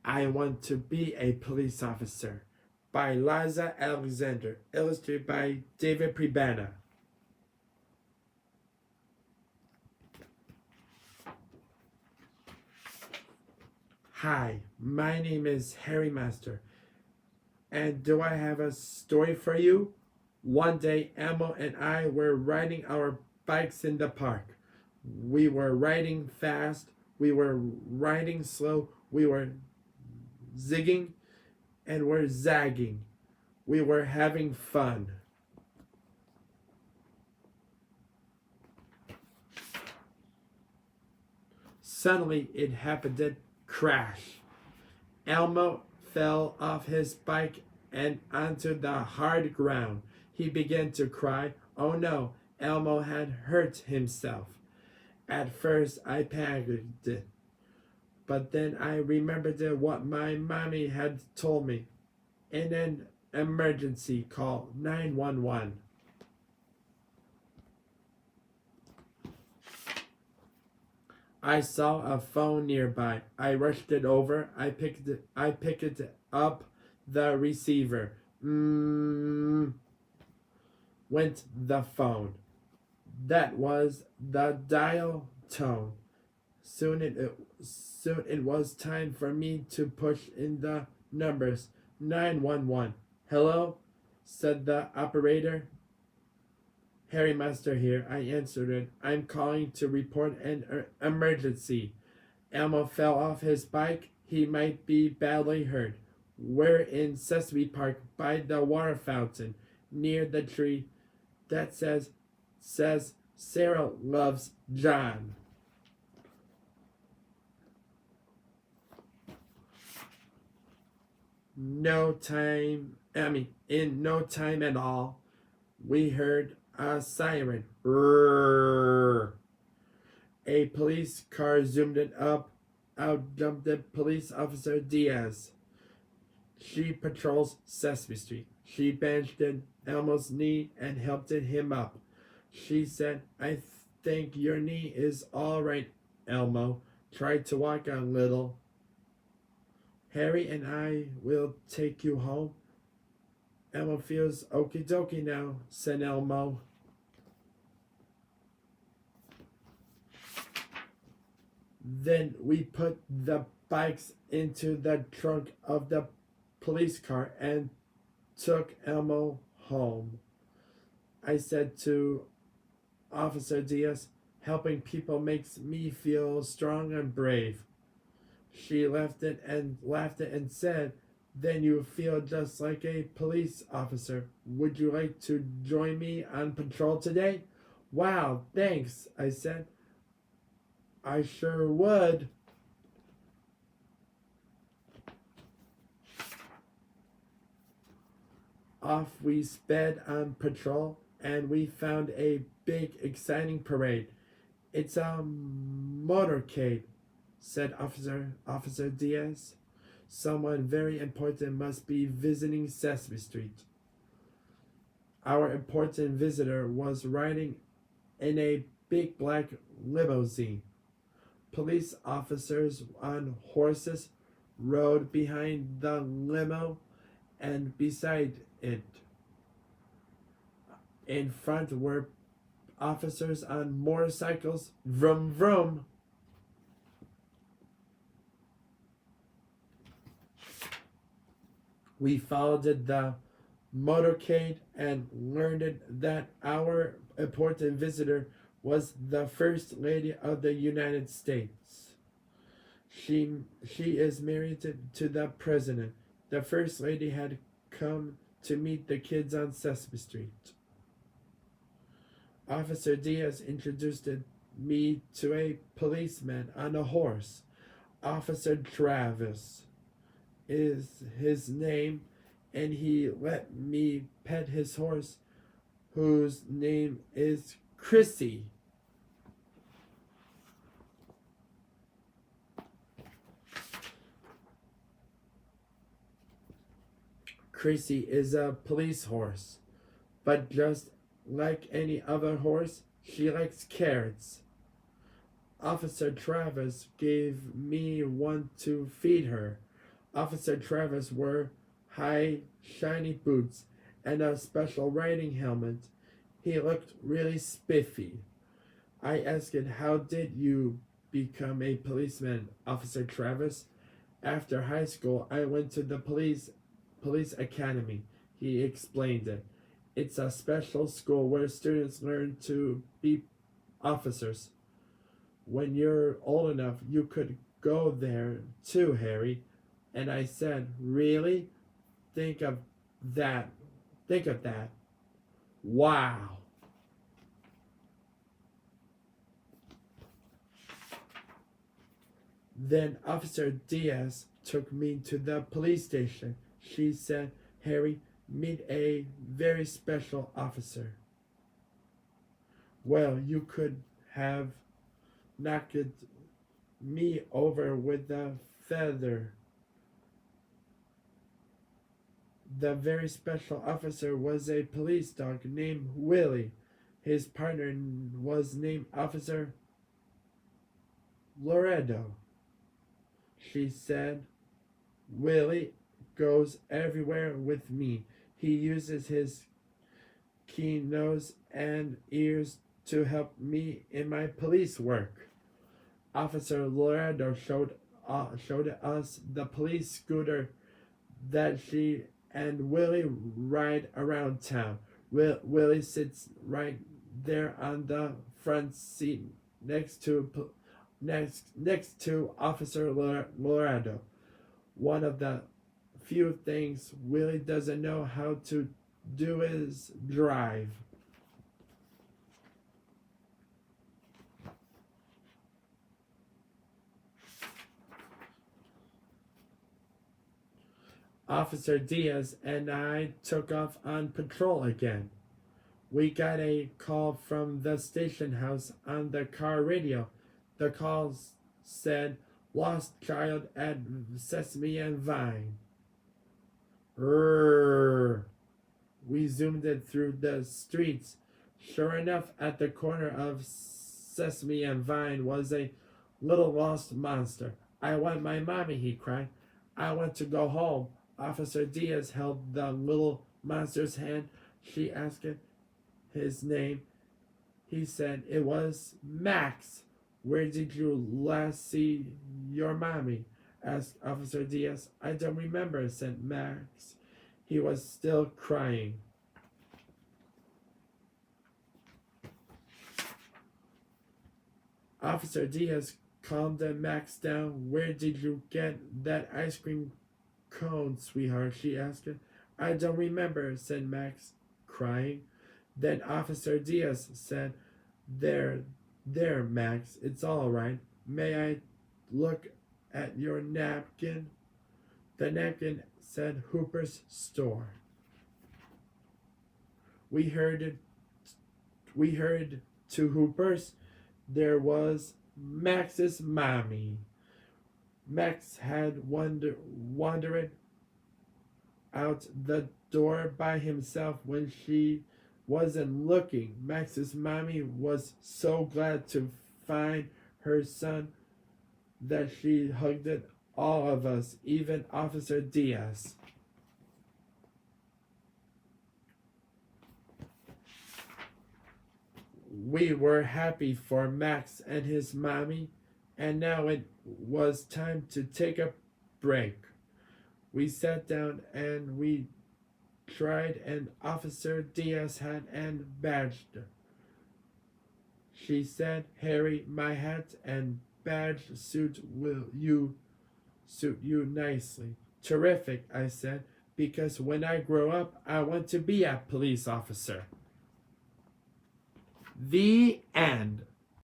I Want to Be a Police Officer by Liza Alexander, illustrated by David Prebana. Hi, my name is Harry Master, and do I have a story for you? One day, Elmo and I were riding our bikes in the park. We were riding fast, we were riding slow, we were zigging, and we're zagging. We were having fun. Suddenly, it happened to crash. Elmo fell off his bike and onto the hard ground. He began to cry. Oh no, Elmo had hurt himself. At first, I panicked, but then I remembered what my mommy had told me. In an emergency, call 911. I saw a phone nearby. I rushed it over. I picked it up. The receiver. Went the phone. That was the dial tone. Soon it was time for me to push in the numbers. 911. Hello? Said the operator. Harry Master here. I answered it. I'm calling to report an emergency. Elmo fell off his bike. He might be badly hurt. We're in Sesame Park by the water fountain near the tree that says Sarah loves John. In no time at all, we heard a siren. Brrr. A police car zoomed it up. Out jumped the police officer Diaz. She patrols Sesame Street. She bandaged Elmo's knee and helped him up. She said, I think your knee is all right, Elmo. Try to walk a little. Harry and I will take you home. Elmo feels okie dokie now, said Elmo. Then we put the bikes into the trunk of the police car and took Elmo home. I said to Officer Diaz, helping people makes me feel strong and brave. She laughed and said, then you feel just like a police officer. Would you like to join me on patrol today? Wow, thanks, I said. I sure would. Off we sped on patrol, and we found a big, exciting parade. It's a motorcade, said Officer Diaz. Someone very important must be visiting Sesame Street. Our important visitor was riding in a big black limousine. Police officers on horses rode behind the limo and beside it. In front were officers on motorcycles. Vroom vroom. We followed the motorcade and learned that our important visitor was the First Lady of the United States. She is married to the President. The First Lady had come to meet the kids on Sesame Street. Officer Diaz introduced me to a policeman on a horse. Officer Travis is his name, and he let me pet his horse, whose name is Chrissy. Chrissy is a police horse, but just like any other horse, she likes carrots. Officer Travis gave me one to feed her. Officer Travis wore high, shiny boots and a special riding helmet. He looked really spiffy. I asked, "How did you become a policeman, Officer Travis?" "After high school, I went to the police academy," he explained it. "It's a special school where students learn to be officers. When you're old enough, you could go there too, Harry." And I said, "Really? Think of that. Think of that. Wow." Then Officer Diaz took me to the police station. She said, "Harry, meet a very special officer." Well, you could have knocked me over with a feather. The very special officer was a police dog named Willie. His partner was named Officer Loredo. She said, "Willie goes everywhere with me. He uses his keen nose and ears to help me in my police work." Officer Loredo showed us the police scooter that she and Willie ride around town. Willie sits right there on the front seat next to Officer Loredo. One of the few things Willie doesn't know how to do is drive. Officer Diaz and I took off on patrol again. We got a call from the station house on the car radio. The call said, "Lost child at Sesame and Vine." Rrrr. We zoomed it through the streets. Sure enough, at the corner of Sesame and Vine was a little lost monster. "I want my mommy," he cried. "I want to go home." Officer Diaz held the little monster's hand. She asked his name. He said it was Max. "Where did you last see your mommy?" asked Officer Diaz. "I don't remember," said Max. He was still crying. Officer Diaz calmed Max down. "Where did you get that ice cream cone, sweetheart?" she asked. "I don't remember," said Max, crying. Then Officer Diaz said, There, Max, it's all right. May I look at your napkin?" The napkin said Hooper's store. We hurried to Hooper's. There was Max's mommy. Max had wandered out the door by himself when she wasn't looking. Max's mommy was so glad to find her son that she hugged all of us, even Officer Diaz. We were happy for Max and his mommy, and now it was time to take a break. We sat down and we tried an Officer Diaz hat and badged. She said, "Harry, my hat and badge suit you nicely." "Terrific," I said, "because when I grow up, I want to be a police officer." The end.